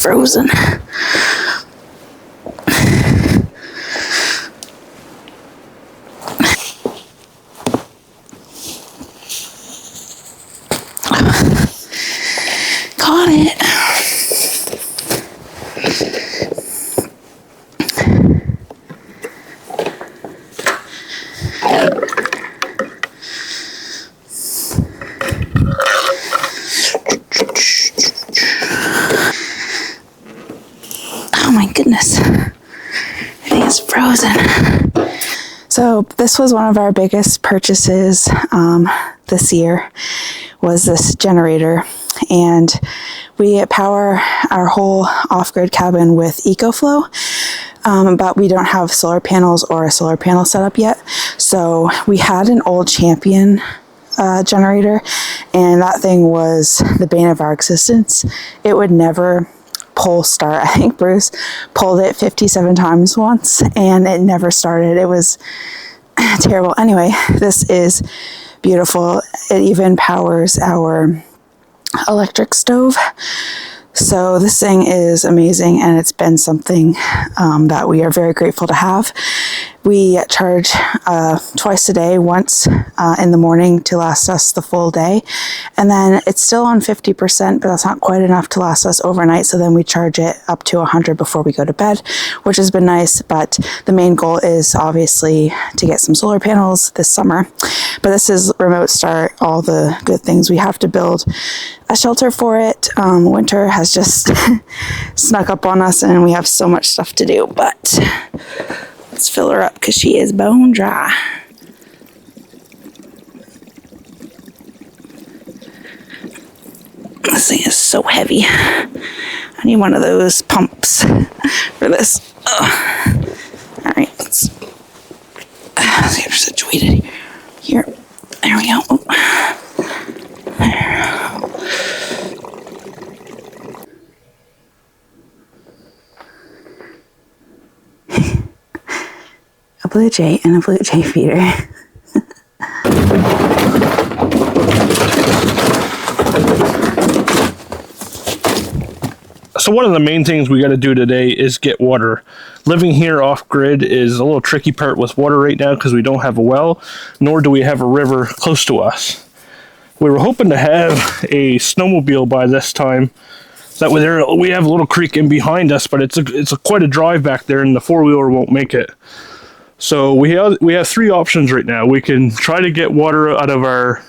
frozen. Caught it. Oh my goodness. I think it's frozen. So this was one of our biggest purchases this year, was this generator. And we power our whole off-grid cabin with EcoFlow, but we don't have solar panels or a solar panel setup yet. So we had an old Champion generator, and that thing was the bane of our existence. It would never pull start. I think Bruce pulled it 57 times once and it never started. It was terrible. Anyway, this is beautiful. It even powers our electric stove. So this thing is amazing, and it's been something that we are very grateful to have. We charge twice a day, once in the morning to last us the full day. And then it's still on 50%, but that's not quite enough to last us overnight. So then we charge it up to 100 before we go to bed, which has been nice. But the main goal is obviously to get some solar panels this summer. But this is remote start, all the good things. We have to build a shelter for it. Winter has just snuck up on us and we have so much stuff to do, but let's fill her up because she is bone dry. This thing is so heavy. I need one of those pumps for this. Ugh. All right, let's get her situated here. There we go. A blue jay and a blue jay feeder. So one of the main things we got to do today is get water. Living here off grid is a little tricky part with water right now because we don't have a well, nor do we have a river close to us. We were hoping to have a snowmobile by this time. That way we have a little creek in behind us, but it's quite a drive back there, and the four-wheeler won't make it. So we have three options right now. We can try to get water out of our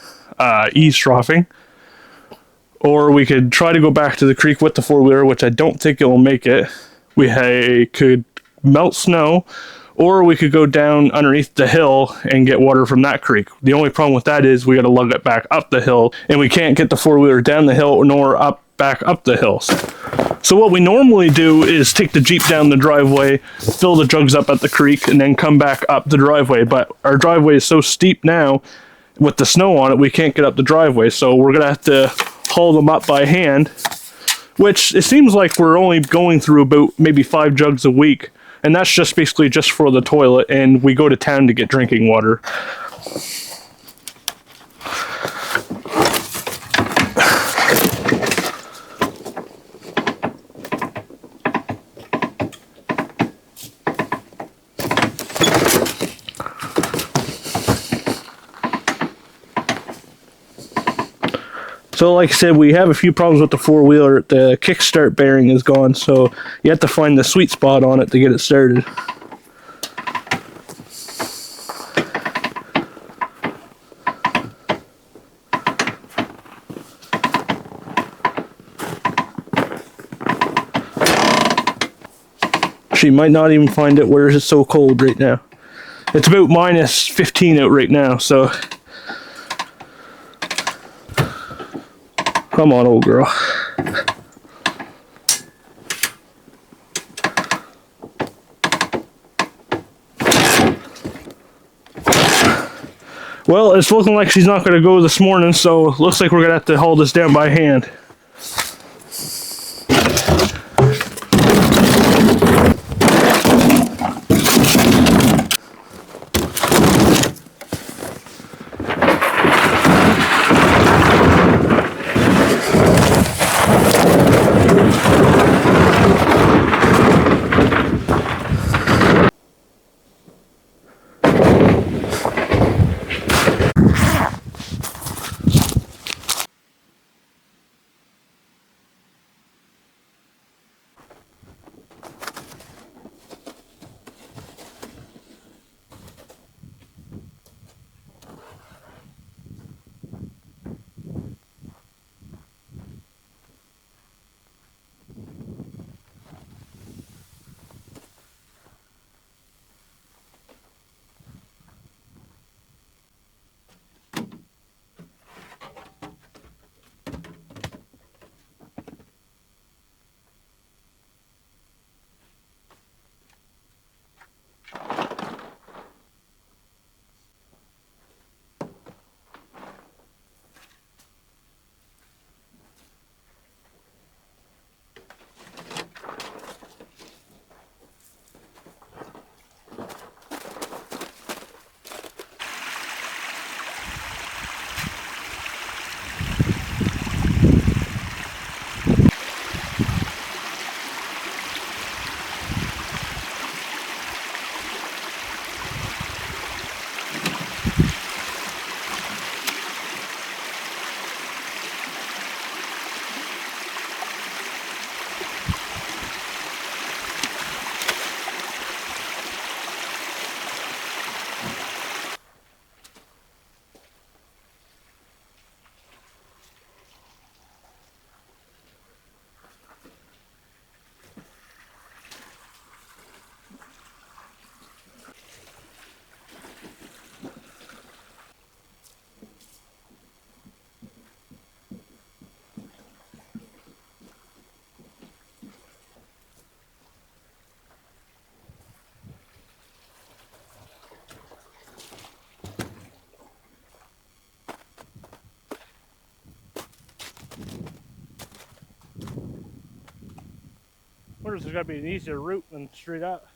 eavesdropping, or we could try to go back to the creek with the four-wheeler, which I don't think it will make it. We could melt snow, or we could go down underneath the hill and get water from that creek. The only problem with that is we got to lug it back up the hill, and we can't get the four-wheeler down the hill nor back up the hills. So what we normally do is take the Jeep down the driveway, fill the jugs up at the creek, and then come back up the driveway. But our driveway is so steep now, with the snow on it, we can't get up the driveway. So we're going to have to haul them up by hand, which it seems like we're only going through about maybe 5 jugs a week. And that's just basically just for the toilet, and we go to town to get drinking water. So like I said, we have a few problems with the four-wheeler. The kickstart bearing is gone, so you have to find the sweet spot on it to get it started. She might not even find it where it's so cold right now. It's about minus 15 out right now, so... Come on, old girl. Well, it's looking like she's not going to go this morning, so looks like we're going to have to haul this down by hand. wonder if there's got to be an easier route than straight up.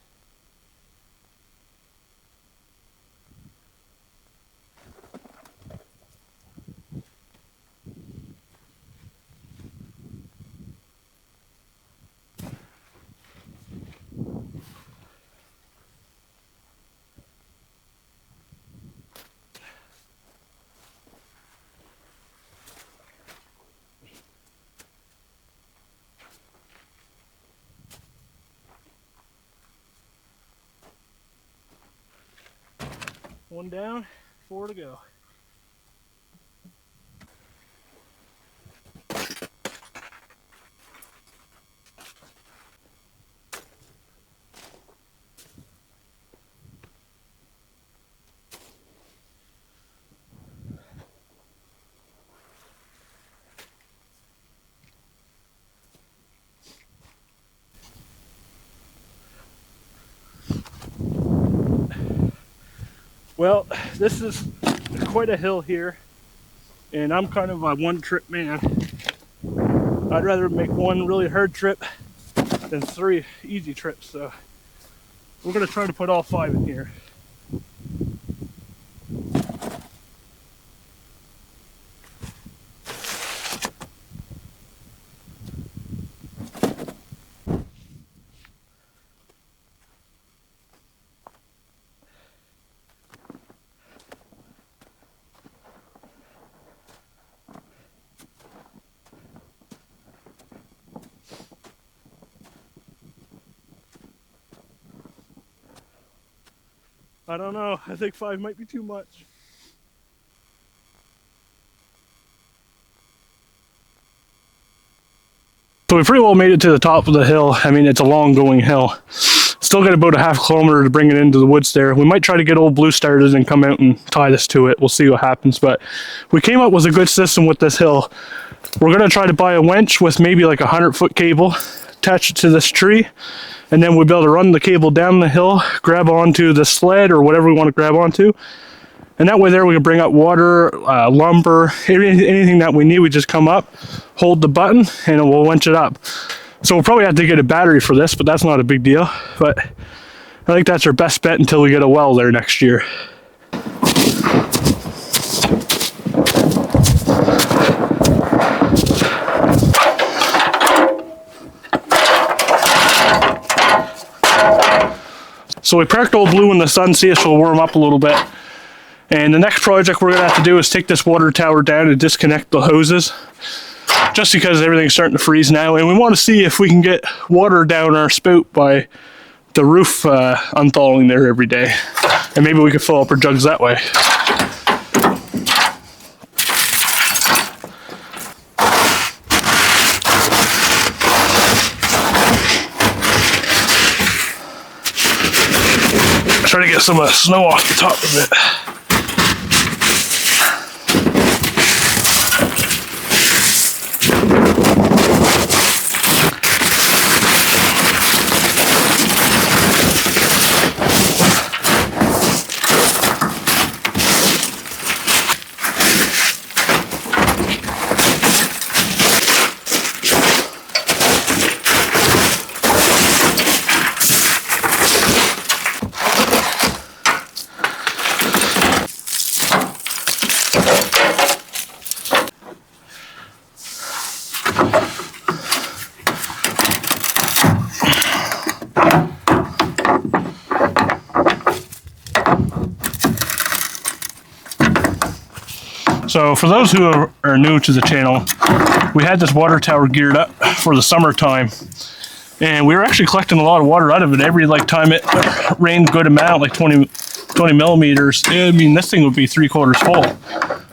One down, 4 to go. Well, this is quite a hill here, and I'm kind of a one-trip man. I'd rather make one really hard trip than 3 easy trips, so we're going to try to put all 5 in here. I don't know, I think 5 might be too much. So we pretty well made it to the top of the hill. I mean, it's a long going hill. Still got about a half kilometer to bring it into the woods there. We might try to get old Blue started and come out and tie this to it. We'll see what happens, but we came up with a good system with this hill. We're gonna try to buy a winch with maybe like a 100-foot cable, attach it to this tree, and then we'll be able to run the cable down the hill, grab onto the sled or whatever we want to grab onto. And that way there we can bring up water, lumber, anything that we need. We just come up, hold the button, and we'll winch it up. So we'll probably have to get a battery for this, but that's not a big deal. But I think that's our best bet until we get a well there next year. So we parked old Blue in the sun, see if she'll warm up a little bit. And the next project we're gonna have to do is take this water tower down and disconnect the hoses, just because everything's starting to freeze now. And we want to see if we can get water down our spout by the roof unthawing there every day. And maybe we could fill up our jugs that way. Try to get some of the snow off the top of it. So for those who are new to the channel, we had this water tower geared up for the summertime, and we were actually collecting a lot of water out of it every time it rained good amount, like 20 millimeters. I mean, this thing would be 3/4 full.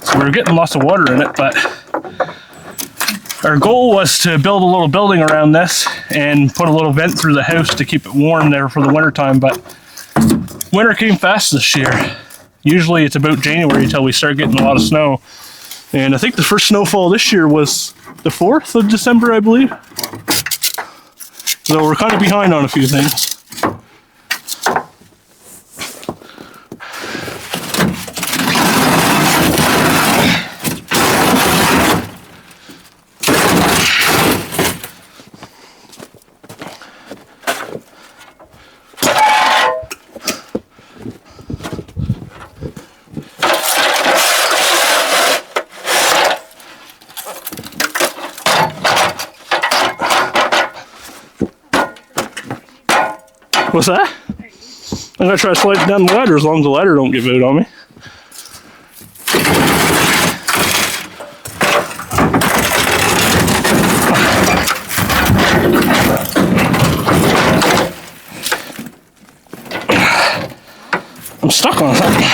So we were getting lots of water in it, but our goal was to build a little building around this and put a little vent through the house to keep it warm there for the winter time. But winter came fast this year. Usually it's about January until we start getting a lot of snow. And I think the first snowfall this year was the 4th of December, I believe. So we're kind of behind on a few things. What's that? I'm gonna try sliding down the ladder as long as the ladder don't give out on me. I'm stuck on something.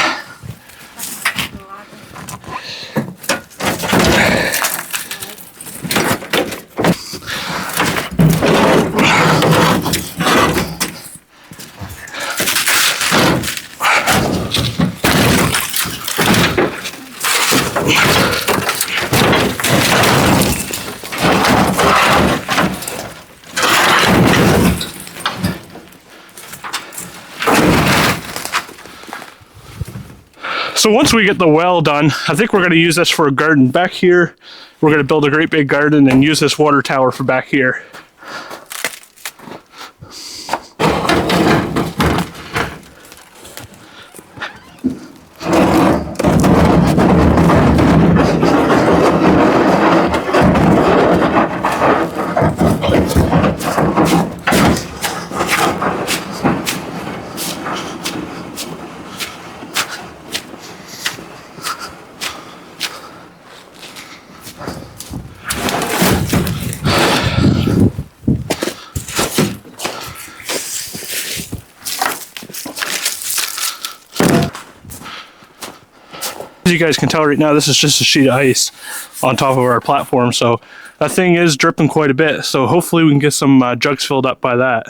So once we get the well done, I think we're going to use this for a garden back here. We're going to build a great big garden and use this water tower for back here. As you guys can tell right now, this is just a sheet of ice on top of our platform, so that thing is dripping quite a bit, so hopefully we can get some jugs filled up by that.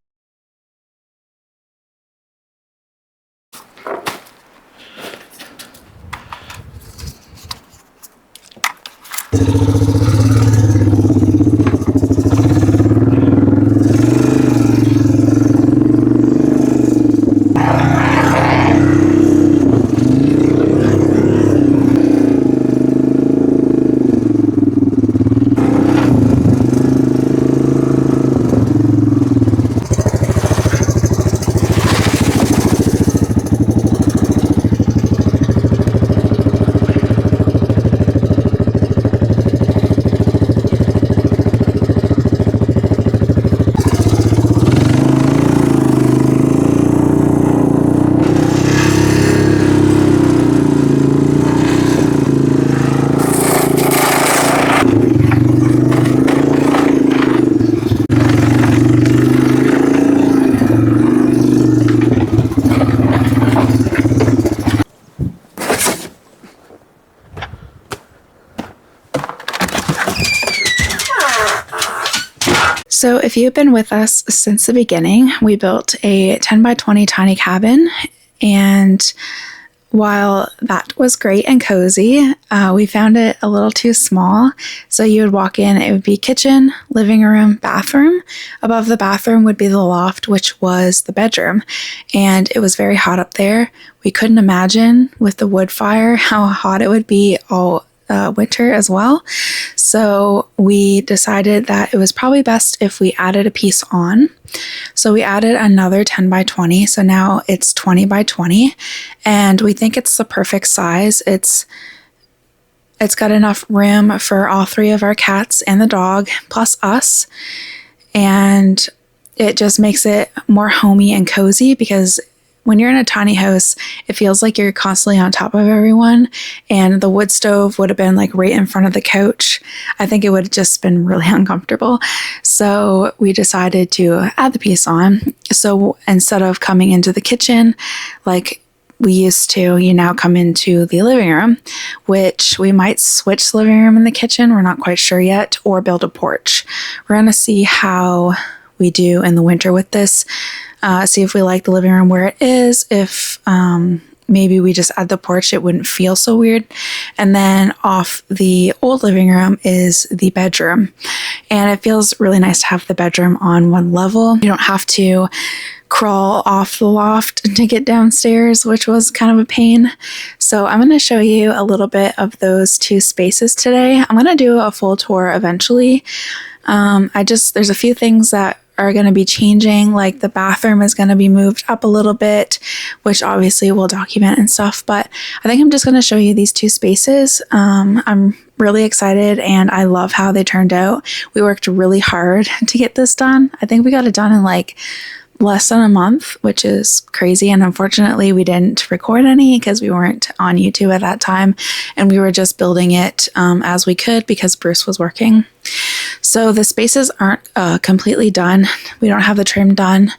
So if you've been with us since the beginning, we built a 10 by 20 tiny cabin, and while that was great and cozy, we found it a little too small. So you would walk in, it would be kitchen, living room, bathroom. Above the bathroom would be the loft, which was the bedroom. And it was very hot up there. We couldn't imagine with the wood fire how hot it would be all winter as well. So we decided that it was probably best if we added a piece on. So we added another 10 by 20. So now it's 20 by 20. And we think it's the perfect size. It's got enough room for all three of our cats and the dog, plus us. And it just makes it more homey and cozy, because when you're in a tiny house, it feels like you're constantly on top of everyone, and the wood stove would have been like right in front of the couch. I think it would have just been really uncomfortable. So we decided to add the piece on. So instead of coming into the kitchen like we used to, you now come into the living room, which we might switch the living room and the kitchen. We're not quite sure yet, or build a porch. We're going to see how we do in the winter with this. See if we like the living room where it is. If maybe we just add the porch, it wouldn't feel so weird. And then off the old living room is the bedroom. And it feels really nice to have the bedroom on one level. You don't have to crawl off the loft to get downstairs, which was kind of a pain. So I'm going to show you a little bit of those two spaces today. I'm going to do a full tour eventually. There's a few things that are going to be changing, like the bathroom is going to be moved up a little bit, which obviously we'll document and stuff, but I think I'm just going to show you these two spaces. I'm really excited and I love how they turned out. We worked really hard to get this done. I think we got it done in like less than a month, which is crazy. And unfortunately, we didn't record any because we weren't on YouTube at that time. And we were just building it as we could because Bruce was working. So the spaces aren't completely done. We don't have the trim done.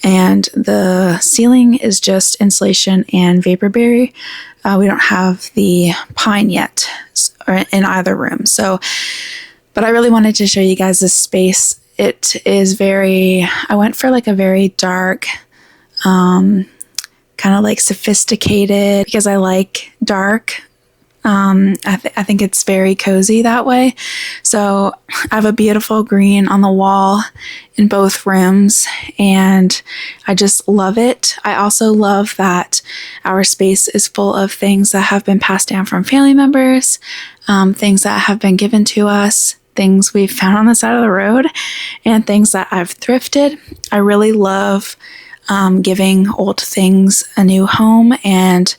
And the ceiling is just insulation and vaporberry. We don't have the pine yet in either room. So, but I really wanted to show you guys this space. It is I went for like a very dark, kind of like sophisticated, because I like dark. I think it's very cozy that way. So I have a beautiful green on the wall in both rooms, and I just love it. I also love that our space is full of things that have been passed down from family members, things that have been given to us, things we've found on the side of the road, and things that I've thrifted. I really love giving old things a new home, and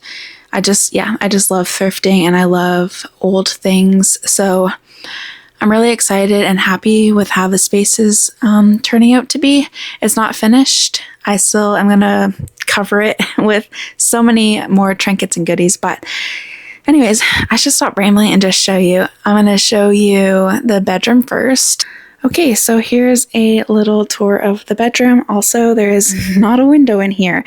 I just love thrifting, and I love old things. So I'm really excited and happy with how the space is turning out to be. It's not finished. I'm going to cover it with so many more trinkets and goodies, but anyways, I should stop rambling and just show you. I'm going to show you the bedroom first. Okay, so here's a little tour of the bedroom. Also, there is not a window in here.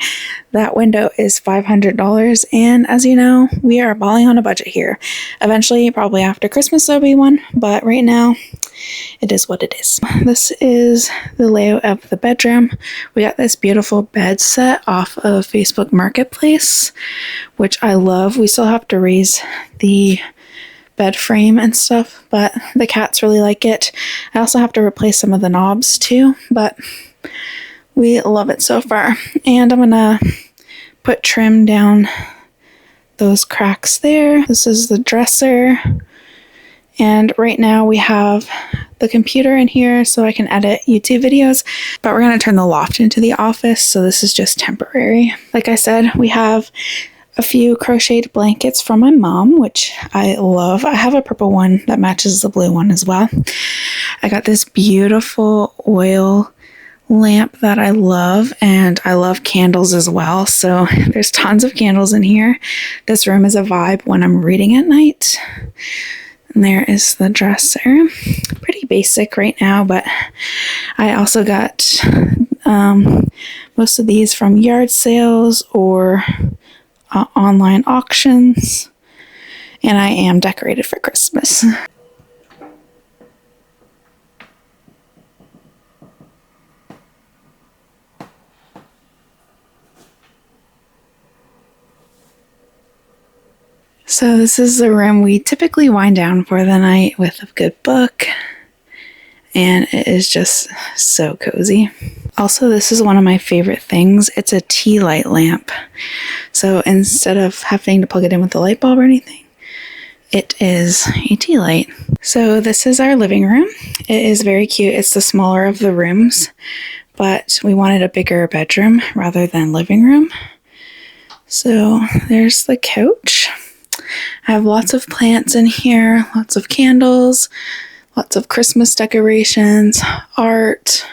That window is $500, and as you know, we are balling on a budget here. Eventually, probably after Christmas, there'll be one, but right now, it is what it is. This is the layout of the bedroom. We got this beautiful bed set off of Facebook Marketplace, which I love. We still have to raise the bed frame and stuff, but the cats really like it. I also have to replace some of the knobs too, but we love it so far. And I'm gonna put trim down those cracks there. This is the dresser, and right now we have the computer in here so I can edit YouTube videos, but we're gonna turn the loft into the office, so this is just temporary. Like I said, we have a few crocheted blankets from my mom, which I love. I have a purple one that matches the blue one as well. I got this beautiful oil lamp that I love, and I love candles as well. So there's tons of candles in here. This room is a vibe when I'm reading at night. And there is the dresser. Pretty basic right now, but I also got most of these from yard sales or online auctions, and I am decorated for Christmas. So this is the room we typically wind down for the night with a good book, and it is just so cozy. Also, this is one of my favorite things. It's a tea light lamp. So instead of having to plug it in with a light bulb or anything, it is a tea light. So this is our living room. It is very cute. It's the smaller of the rooms, but we wanted a bigger bedroom rather than living room. So there's the couch. I have lots of plants in here, lots of candles, lots of Christmas decorations, art.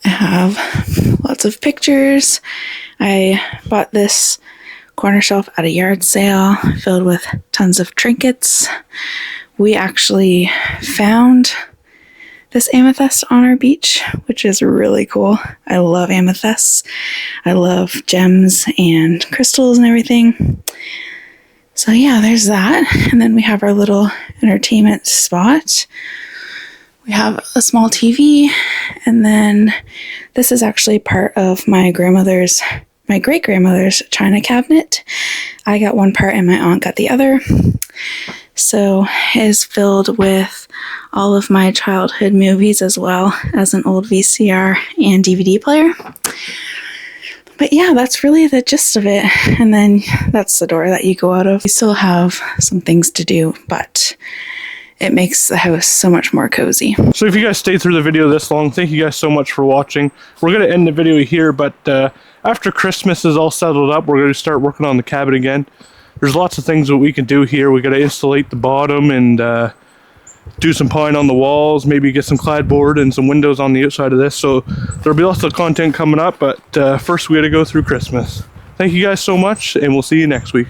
I have lots of pictures. I bought this corner shelf at a yard sale filled with tons of trinkets. We actually found this amethyst on our beach, which is really cool. I love amethysts. I love gems and crystals and everything. So yeah, there's that. And then we have our little entertainment spot. We have a small TV, and then this is actually part of my great-grandmother's china cabinet. I got one part and my aunt got the other. So it is filled with all of my childhood movies as well as an old VCR and DVD player. But yeah, that's really the gist of it. And then that's the door that you go out of. We still have some things to do, but it makes the house so much more cozy. So if you guys stayed through the video this long, thank you guys so much for watching. We're going to end the video here, but after Christmas is all settled up, we're going to start working on the cabin again. There's lots of things that we can do here. We got to insulate the bottom and do some pine on the walls, maybe get some clapboard and some windows on the outside of this. So there'll be lots of content coming up, but first we got to go through Christmas. Thank you guys so much, and we'll see you next week.